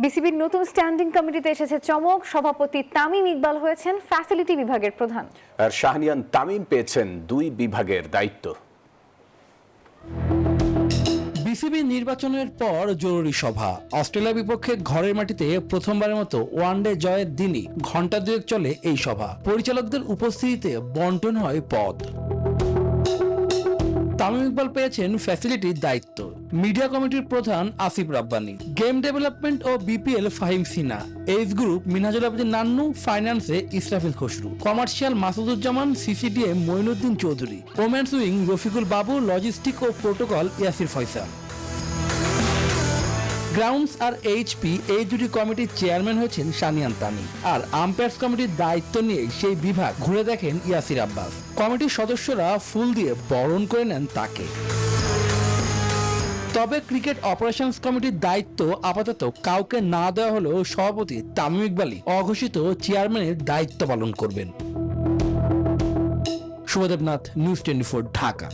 বিসিবির নতুন স্ট্যান্ডিং কমিটিতে এসেছে চমক। সভাপতি তামিম ইকবাল হয়েছেন ফ্যাসিলিটি বিভাগের প্রধান, আর শাহনিয়ান তামিম পেয়েছেন 2 বিভাগের দায়িত্ব। বিসিবি নির্বাচনের পর জরুরি সভা। অস্ট্রেলিয়া বিপক্ষে ঘরের মাটিতে প্রথমবারের মতো ওয়ানডে জয়ের দিনই ঘণ্টা দুয়েক চলে এই সভা। পরিচালকদের উপস্থিতিতে বন্টন হয় পদ। তামিম ইকবাল পেয়েছেন ফ্যাসিলিটির দায়িত্ব, মিডিয়া কমিটির প্রধান আসিফ রাব্বানী, গেম ডেভেলপমেন্ট ও BPL Fahim Sina, age group Minhazul Abedin Nannu, ফাইন্যান্সে Israfil Khasru, commercial Masuduzzaman, CCDM Moinuddin Chowdhury, women's wing Rafiqul Babu, logistic ও প্রোটোকল ইয়াসির ফয়সাল। গ্রাউন্ডস আর এইচপি এই দুটি কমিটির চেয়ারম্যান হয়েছেন শাহনিয়ান তামিম, আর আম্পায়ার্স কমিটির দায়িত্ব নিয়ে সেই বিভাগ ঘুরে দেখেন ইয়াসির আব্বাস। কমিটির সদস্যরা ফুল দিয়ে বরণ করে নেন তাকে। তবে ক্রিকেট অপারেশনস কমিটির দায়িত্ব আপাতত কাউকে না দেওয়া হলেও সভাপতি তামিম ইকবালই অঘোষিত চেয়ারম্যানের দায়িত্ব পালন করবেন। শুভদেবনাথ, নিউজ 24, ঢাকা।